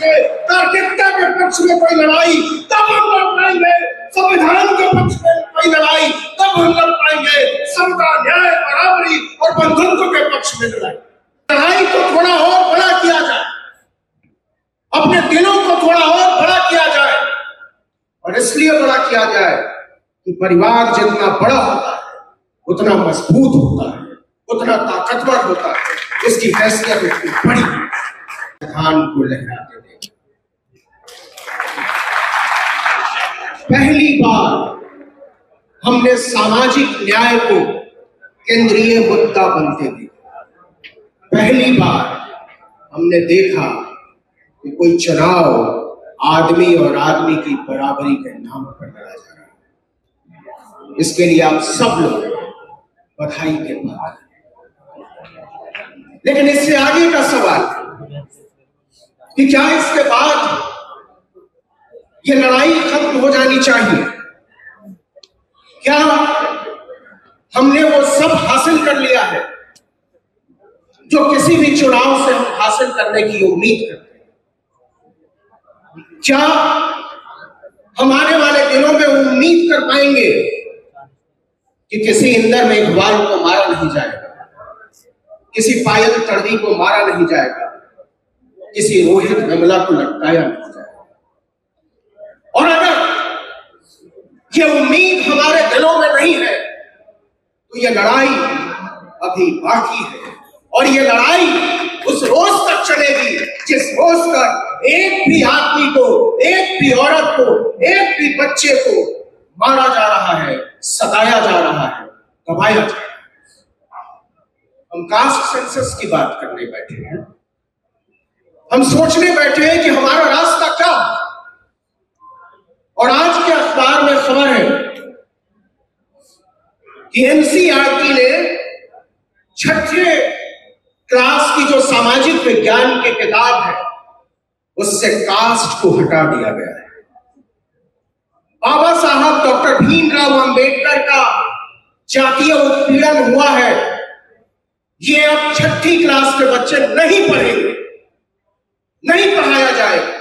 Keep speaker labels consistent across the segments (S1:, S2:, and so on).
S1: में, नागरिकता के पक्ष में कोई लड़ाई तब हम लड़ पाएंगे, संविधान के पक्ष में कोई लड़ाई तब हम लड़ पाएंगे, समता, न्याय, बराबरी और बंधुत्व के पक्ष में लड़ाई को थोड़ा और बड़ा किया जाए, अपने दिलों को थोड़ा और बड़ा किया जाए। और इसलिए बड़ा किया जाए कि परिवार जितना बड़ा होता है उतना मजबूत होता है, उतना ताकतवर होता है, इसकी हैसियत उतनी बड़ी संविधान को लहराते दें। पहली बार हमने सामाजिक न्याय को केंद्रीय मुद्दा बनते देखा। पहली बार हमने देखा कि कोई चुनाव आदमी और आदमी की बराबरी के नाम पर लड़ा जा रहा है। इसके लिए आप सब लोग बधाई के पात्र। लेकिन इससे आगे का सवाल कि क्या इसके बाद ये लड़ाई खत्म हो जानी चाहिए? क्या हमने वो सब हासिल कर लिया है जो किसी भी चुनाव से हम हासिल करने की उम्मीद करते हैं? क्या हम आने वाले दिनों में उम्मीद कर पाएंगे कि किसी इंदर में इकबाल को मारा नहीं जाएगा, किसी पायल तड़वी को मारा नहीं जाएगा, किसी रोहित वेमुला को लटकाया नहीं जाएगा? और अगर ये उम्मीद हमारे दिलों में नहीं है तो ये लड़ाई अभी बाकी है। और ये लड़ाई उस रोज तक चलेगी जिस रोज तक एक भी आदमी को, एक भी औरत को, एक भी बच्चे को मारा जा रहा है, सताया जा रहा है, दबाया जा रहा है। हम कास्ट सेंसस की बात करने बैठे हैं, हम सोचने बैठे हैं कि हमारा रास्ता क्या। और आज के अखबार में खबर है कि एनसीईआरटी ने 6वीं क्लास की जो सामाजिक विज्ञान की किताब है उससे कास्ट को हटा दिया गया है। बाबा साहब डॉक्टर भीमराव अंबेडकर का जातीय उत्पीड़न हुआ है, ये अब 6वीं क्लास के बच्चे नहीं पढ़ेंगे, नहीं पढ़ाया जाएगा।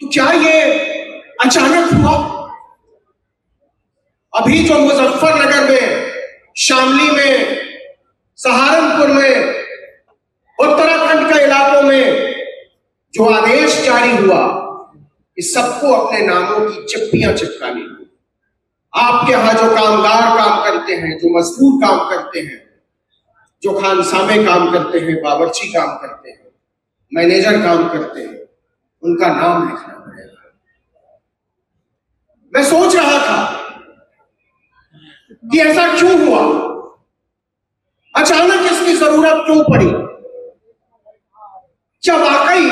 S1: तो क्या ये अचानक हुआ? अभी जो मुजफ्फरनगर में, शामली में, सहारनपुर में, उत्तराखंड के इलाकों में जो आदेश जारी हुआ कि सबको अपने नामों की चिप्पियां चिपकानी हुई। आपके यहां जो कामगार काम करते हैं, जो मजदूर काम करते हैं, जो खानसामे काम करते हैं, बावर्ची काम करते हैं, मैनेजर काम करते हैं, उनका नाम लिखना पड़ेगा। मैं सोच रहा था कि ऐसा क्यों हुआ, अचानक इसकी जरूरत क्यों पड़ी? क्या वाकई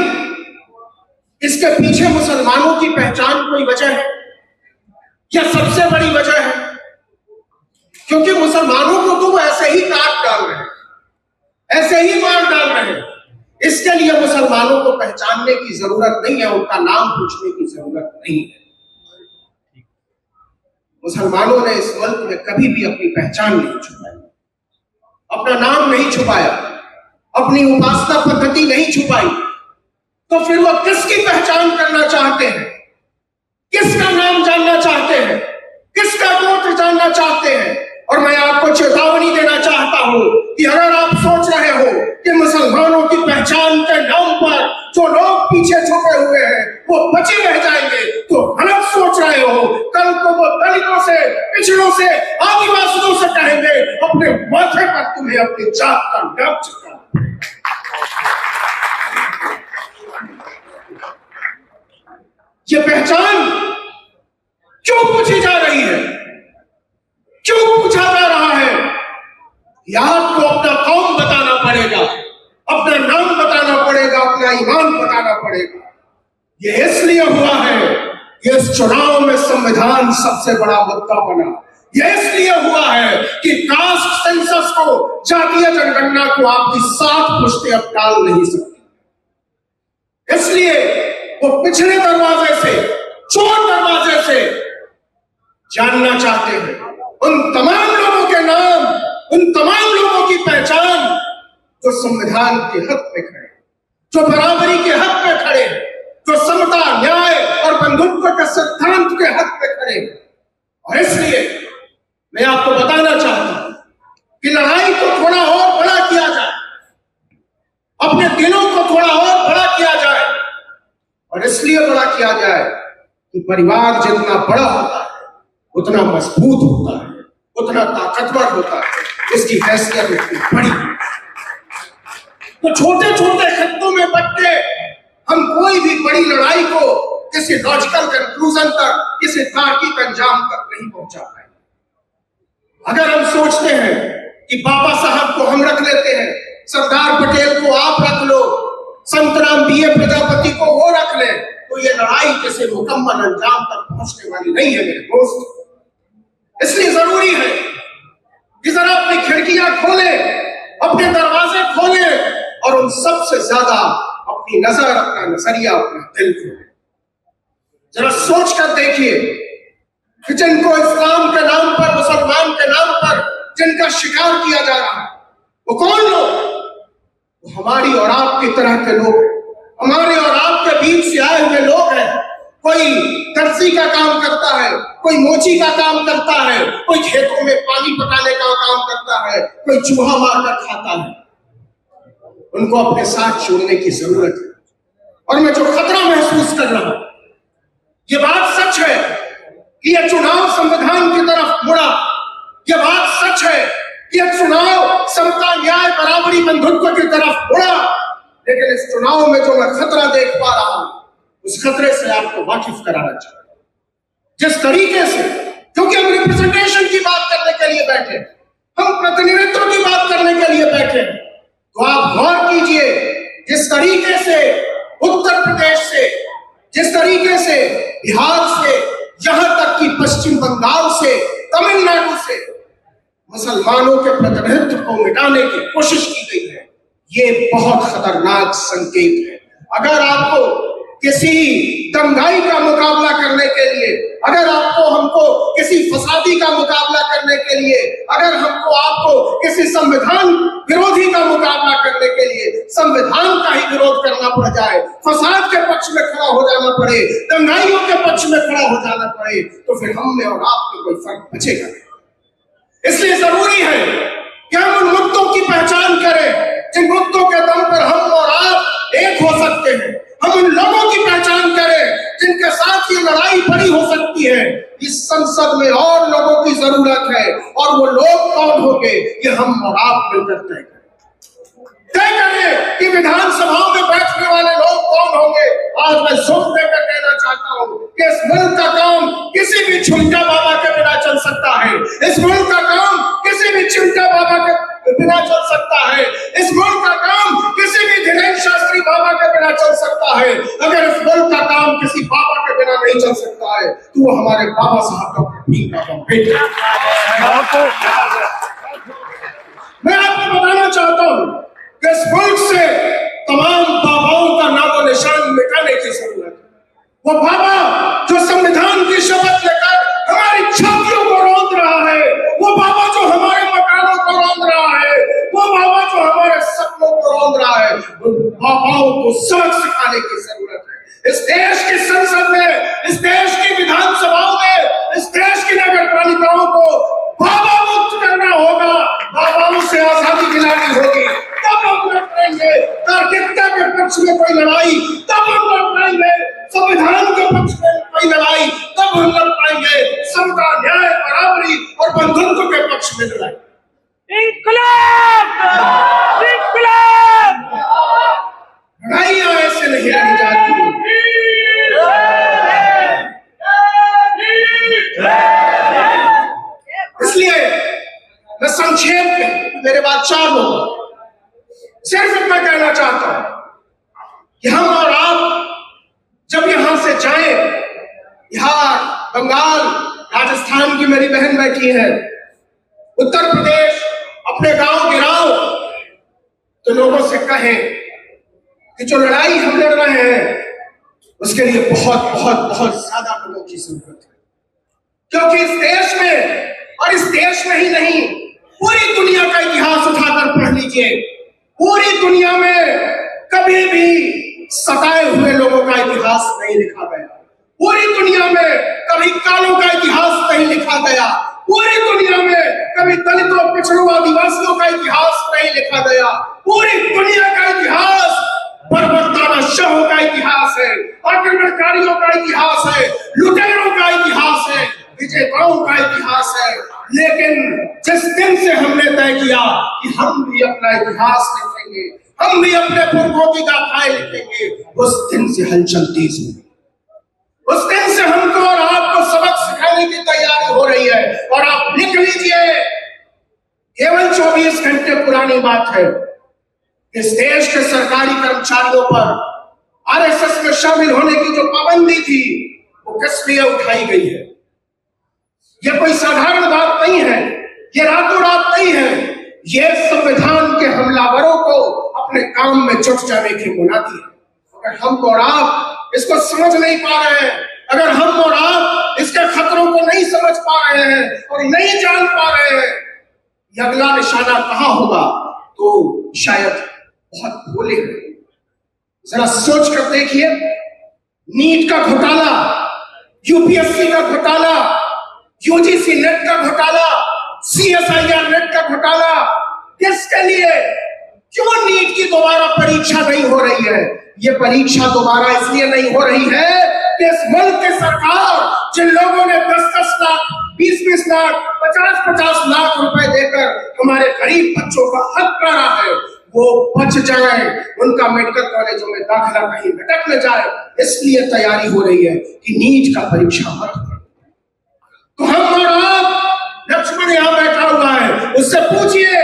S1: इसके पीछे मुसलमानों की पहचान कोई वजह है या सबसे बड़ी वजह है? क्योंकि मुसलमानों को तो वो ऐसे ही काट डाल रहे हैं, ऐसे ही मार डाल रहे हैं। इसके लिए मुसलमानों को पहचानने की जरूरत नहीं है, उनका नाम पूछने की जरूरत नहीं है। मुसलमानों ने इस मुल्क में कभी भी अपनी पहचान नहीं छुपाई, अपना नाम नहीं छुपाया, अपनी उपासना पद्धति नहीं छुपाई। तो फिर वो किसकी पहचान करना चाहते हैं, किसका नाम जानना चाहते हैं, किसका गोत्र जानना चाहते हैं? और मैं आपको चेतावनी देना चाहता हूं कि अगर आप सोच रहे हो कि मुसलमानों की पहचान के नाम पर जो लोग पीछे छुपे हुए हैं वो बचे रह जाएंगे, तो गलत सोच रहे हो। कल को वो दलितों से, पिछड़ों से, आदिवासियों से कहेंगे अपने माथे पर तुम्हें अपनी जात का नाम चिपकाना। ये पहचान क्यों पूछी जा रही है, क्यों पूछा जा रहा है? आपको अपना कौम बताना पड़ेगा, अपना नाम बताना पड़ेगा, अपना ईमान बताना पड़ेगा। ये इसलिए हुआ है कि इस चुनाव में संविधान सबसे बड़ा मुद्दा बना। ये इसलिए हुआ है कि कास्ट सेंसस को, जातीय जनगणना को आपकी 7 पुश्तें अब टाल नहीं सकती। इसलिए वो पिछले दरवाजे से, चोर दरवाजे से जानना चाहते हैं उन तमाम लोगों के नाम, उन तमाम लोगों की पहचान जो संविधान के हक में खड़े, जो बराबरी के हक में खड़े हैं, जो समता, न्याय और बंधुत्व के सिद्धांत के हक में खड़े हैं। और इसलिए मैं आपको बताना चाहता हूं कि लड़ाई को थोड़ा और बड़ा किया जाए, अपने दिलों को थोड़ा और बड़ा किया जाए। और इसलिए बड़ा किया जाए कि परिवार जितना बड़ा होता है उतना मजबूत होता है, उतना ताकतवर होता है, इसकी हैसियत उतनी बड़ी। तो छोटे छोटे खत्तों में बट के हम कोई भी बड़ी लड़ाई को किसी लॉजिकल कंक्लूजन तक, किसी तार्किक अंजाम तक नहीं पहुंचा पाए। अगर हम सोचते हैं कि बाबा साहब को हम रख लेते हैं, सरदार पटेल को आप रख लो, संतराम बीए प्रजापति को वो रख ले, तो ये लड़ाई किसी मुकम्मल अंजाम तक पहुंचने वाली नहीं है मेरे दोस्त। इसलिए जरूरी है कि जरा अपनी खिड़कियां खोलें, अपने दरवाजे खोलें और उन सबसे ज्यादा अपनी नजर, अपना नजरिया, अपना दिल खोलें। जरा सोच कर देखिए कि जिनको इस्लाम के नाम पर, मुसलमान के नाम पर जिनका शिकार किया जा रहा है, वो कौन लोग? वो हमारी और आपकी तरह के लोग, हमारे और आपके बीच से आए हुए लोग हैं। कोई दर्जी का काम करता है, कोई मोची का काम करता है, कोई खेतों में पानी पटाने का काम करता है, कोई चूहा मारकर खाता है। उनको अपने साथ छोड़ने की जरूरत है। और मैं जो खतरा महसूस कर रहा हूं, ये बात सच है कि यह चुनाव संविधान की तरफ मुड़ा, यह बात सच है कि यह चुनाव समता, न्याय, बराबरी, बंधुत्व की तरफ मुड़ा। लेकिन इस चुनाव में जो मैं खतरा देख पा रहा हूं, उस खतरे से आपको वाकिफ कराना चाहता हूं। जिस तरीके से, क्योंकि हम रिप्रेजेंटेशन की बात करने के लिए बैठे, हम प्रतिनिधित्व की बात करने के लिए बैठे, तो आप गौर कीजिए जिस तरीके से उत्तर प्रदेश से, जिस तरीके से बिहार से, यहां तक कि पश्चिम बंगाल से, तमिलनाडु से मुसलमानों के प्रतिनिधित्व को मिटाने की कोशिश की गई है, ये बहुत खतरनाक संकेत है। अगर आपको किसी दंगाई का मुकाबला करने के लिए, अगर आपको हमको किसी फसादी का मुकाबला करने के लिए, अगर हमको आपको किसी संविधान विरोधी का मुकाबला करने के लिए संविधान का ही विरोध करना पड़ जाए, फसाद के पक्ष में खड़ा हो जाना पड़े, दंगाइयों के पक्ष में खड़ा हो जाना पड़े, तो फिर हम में और आप में कोई फर्क बचेगा नहीं। इसलिए जरूरी है कि हम उन मुद्दों की पहचान करें जिन मुद्दों के दम पर हम और आप एक हो सकते हैं। हम उन लोगों की पहचान करें जिनके साथ ये लड़ाई बड़ी हो सकती है। इस संसद में और लोगों की जरूरत है, और वो लोग कौन होंगे, ये हम और आप मिलकर तय करें कि विधानसभाओं में बैठने वाले लोग कौन होंगे। आज मैं जोर देकर कहना चाहता हूं कि इस मुल्क का काम किसी भी झुमका बाबा के बिना चल सकता है। इस मुल्क का काम किसी भी चिमटा बाबा के बिना चल सकता है। इस मुल्क का काम किसी भी धीरेन्द्र शास्त्री बाबा के बिना चल सकता है। अगर इस मुल्क का काम किसी बाबा के बिना नहीं चल सकता है, तो वो हमारे बाबा साहब डॉक्टर भीम राव अम्बेडकर। मैं आपको बताना चाहता हूं कि इस मुल्क से तमाम बाबाओं का नामो निशान मिटाने की जरूरत है। वो बाबा जो संविधान की शपथ लेकर हमारी छातियों को रौंद रहा है, वो बाबा जो हमारे मकानों को रौंद रहा है, वो बाबा जो हमारे सपनों को रौंद रहा है, उन बाबाओं को सबक सिखाने की जरूरत है। इस देश की संसद में, इस देश की विधानसभाओं में, इस देश की नगर पालिकाओं को बाबा मुक्त करना होगा, बाबाओं से आजादी दिलानी होगी। तब हम लड़ पाएंगे तार्किकता के पक्ष में कोई लड़ाई, तब हम लड़ पाएंगे संविधान के पक्ष में कोई लड़ाई, तब हम लड़ पाएंगे समता, न्याय, बराबरी और बंधुत्व के पक्ष में लड़ाई।
S2: इंकलाब! इंकलाब!
S1: लड़ाइयां ऐसे नहीं लड़ी जाती। इसलिए मैं संक्षेप में, मेरे बाद 4 लोग, सिर्फ इतना कहना चाहता हूं कि हम और आप जब यहां से जाएं, बिहार, बंगाल, राजस्थान की मेरी बहन बैठी है, उत्तर प्रदेश, अपने गांव गिराओ, तो लोगों से कहें कि जो लड़ाई हम लड़ रहे हैं उसके लिए बहुत बहुत बहुत ज्यादा लोगों की जरूरत है। क्योंकि इस देश में, और इस देश में ही नहीं, पूरी दुनिया का इतिहास उठाकर पढ़ लीजिए, पूरी दुनिया में कभी भी सताए हुए लोगों का इतिहास नहीं लिखा गया। पूरी दुनिया में कभी कालों का इतिहास नहीं लिखा गया। पूरी दुनिया में कभी दलितों, पिछड़ों, आदिवासियों का इतिहास नहीं लिखा गया। पूरी दुनिया का इतिहास बर्बरताना शाहों का इतिहास है, आक्रमणकारियों का इतिहास है, लुटेरों का इतिहास है, विजेताओं का इतिहास है। लेकिन जिस दिन से हमने तय किया कि हम भी अपना इतिहास लिखेंगे, हम भी अपने पुरखों की गाथाएं लिखेंगे, उस दिन से हलचल तेज हुई। उस दिन से हमको और आपको सबक सिखाने की तैयारी हो रही है। और आप लिख लीजिए, केवल 24 घंटे पुरानी बात है, इस देश के सरकारी कर्मचारियों पर आरएसएस में शामिल होने की जो पाबंदी थी वो किस लिए उठाई गई है। यह कोई साधारण बात नहीं है, ये रातों रात नहीं है। ये संविधान के हमलावरों को अपने काम में जुट जाने की मुनादी है। अगर हम और आप इसको समझ नहीं पा रहे हैं, अगर हम और आप इसके खतरों को नहीं समझ पा रहे हैं और नहीं जान पा रहे हैं ये अगला निशाना कहां होगा, तो शायद बहुत भोले हैं। जरा सोच कर देखिए, नीट का घोटाला, यूपीएससी का घोटाला, यूजीसी नेट का घोटाला, सीएसआईआर नेट का घोटाला, किसके लिए? क्यों नीट की दोबारा परीक्षा नहीं हो रही है? ये परीक्षा दोबारा इसलिए नहीं हो रही है कि इस मुल्क की सरकार, जिन लोगों ने 10-10 लाख, 20-20 लाख, 50-50 लाख रुपए देकर हमारे गरीब बच्चों का हक करा है, वो बच जाए, उनका मेडिकल कॉलेजों में दाखिला कहीं भटक न जाए, इसलिए तैयारी हो रही है कि नीट का परीक्षा मत हो। तो हम और आप, लक्ष्मण यहां बैठा हुआ है, उससे पूछिए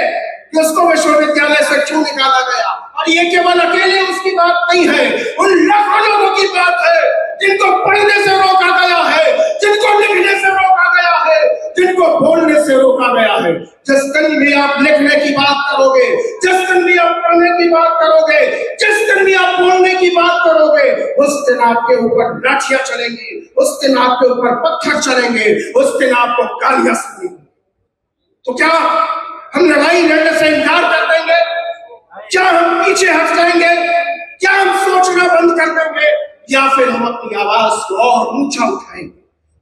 S1: कि उसको विश्वविद्यालय से क्यों निकाला गया। और ये केवल अकेले उसकी बात नहीं है, उन लाखों लोगों की बात है जिनको पढ़ने से रोका गया है, जिनको लिखने से रोका गया है, जिनको बोलने से रोका गया है। जिस दिन भी आप लिखने की बात करोगे, जिस दिन भी आप पढ़ने की बात करोगे, जिस दिन भी आप बोलने की बात करोगे, उस दिन आपके ऊपर लाठियां चलेंगी, उस दिन आपके ऊपर पत्थर चलेंगे, उस दिन आपको गालियां सुनेंगी। तो क्या हम लड़ाई लड़ने से इनकार कर देंगे? क्या हम पीछे हट जाएंगे? क्या हम सोचना बंद कर देंगे? या फिर हम अपनी आवाज को और ऊंचा उठाएंगे?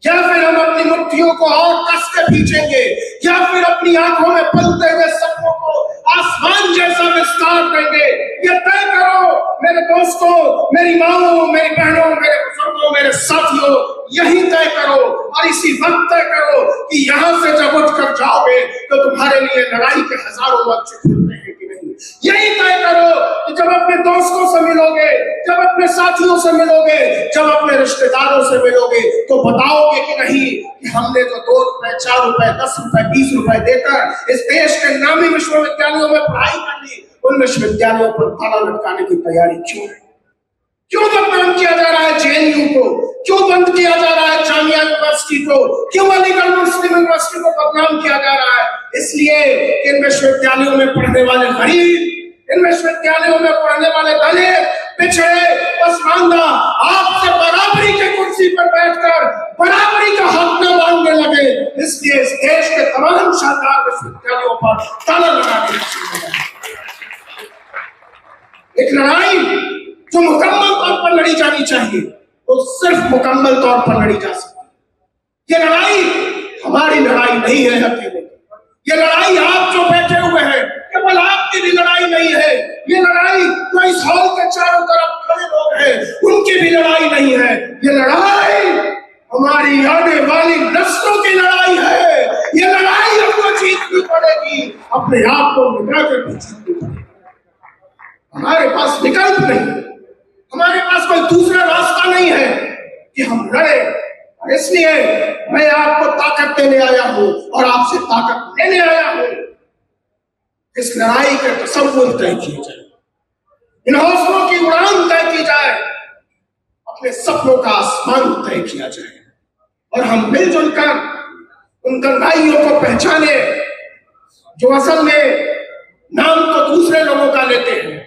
S1: या फिर हम अपनी मुट्ठियों को और कस के खींचेंगे? या फिर अपनी आंखों में पलते हुए सपनों को आसमान जैसा विस्तार देंगे? ये तय करो मेरे दोस्तों, मेरी माओ, मेरी बहनों, मेरे बुजुर्गों, मेरे साथियों, यही तय करो और इसी वक्त तय करो कि यहां से जब उठ कर जाओगे तो तुम्हारे लिए लड़ाई के हजारों मंच खुलते हैं कि नहीं। यही तय करो कि जब अपने दोस्तों से मिलोगे, जब अपने साथियों से मिलोगे, जब अपने रिश्तेदारों से मिलोगे, तो बताओगे कि नहीं कि हमने जो 2 रुपए, 4 रुपए, 10 रुपए, 20 रुपए देकर इस देश के नामी विश्वविद्यालयों में पढ़ाई कर ली, उन विश्वविद्यालयों पर ताला लटकाने की तैयारी क्यों है? क्यों बदनाम किया जा रहा है जेएनयू को? क्यों बंद किया जा रहा है जामिया यूनिवर्सिटी को? क्यों अलीगढ़ मुस्लिम यूनिवर्सिटी को बदनाम किया जा रहा है? इसलिए इन विश्वविद्यालयों में पढ़ने वाले गरीब, इन विश्वविद्यालयों में पढ़ने वाले दलित, पिछड़े, पसमानदा आपसे बराबरी के कुर्सी पर बैठकर बराबरी का हक न मांगने लगे। इसलिए इस देश के तमाम शानदार विश्वविद्यालयों पर ताला लगाने लगे। एक लड़ाई जो मुकम्मल तौर पर लड़ी जानी चाहिए, वो सिर्फ मुकम्मल तौर पर लड़ी जा सकती है। ये लड़ाई हमारी लड़ाई नहीं है अकेले। ये लड़ाई आप जो बैठे हुए हैं, केवल आपकी भी लड़ाई नहीं है। ये लड़ाई जो इस हॉल के चारों तरफ खड़े लोग हैं, उनकी भी लड़ाई नहीं है। ये लड़ाई हमारी आने वाली नस्लों की लड़ाई है। ये लड़ाई हमको जीतनी पड़ेगी, अपने आप को मिटा कर जीतनी पड़ेगी। हमारे पास विकल्प नहीं, हमारे पास कोई दूसरा रास्ता नहीं है कि हम लड़े। और इसलिए मैं आपको ताकत देने आया हूं और आपसे ताकत लेने आया हूं। इस लड़ाई के तसव्वुर तय किए जाए, इन हौसलों की उड़ान तय की जाए, अपने सपनों का आसमान तय किया जाए और हम मिलजुल कर उन दंगाइयों को पहचाने जो असल में नाम तो दूसरे लोगों का लेते हैं,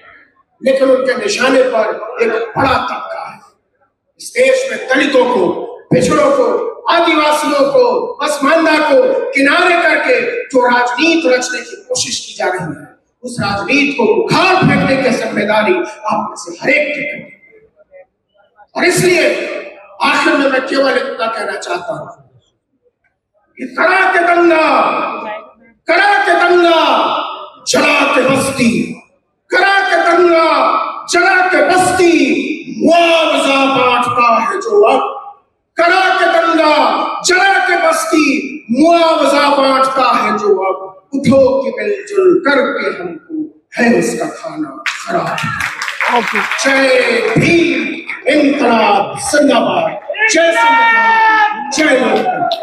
S1: लेकिन उनके निशाने पर एक बड़ा तबका है। इस देश में दलितों को, पिछड़ों को, आदिवासियों को, पसमानदा को किनारे करके जो राजनीति रचने की कोशिश की जा रही है, उस राजनीति को बुखार फेंकने की जिम्मेदारी आप में से हर एक की है। और इसलिए आखिर में मैं केवल इतना कहना चाहता हूं कि करा के दंगा, जला के बस्ती, करा के दंगा, जला के बस्ती, मुआवजा बांटता है जो अब, करा के दंगा, जला के बस्ती, मुआवजा बांटता है जो अब, उठो कि मिलजुल करके हमको है उसका खाना खराब। जय भीम, इनकलाब जिंदाबाद, जय संविधान, जय लोकतंत्र।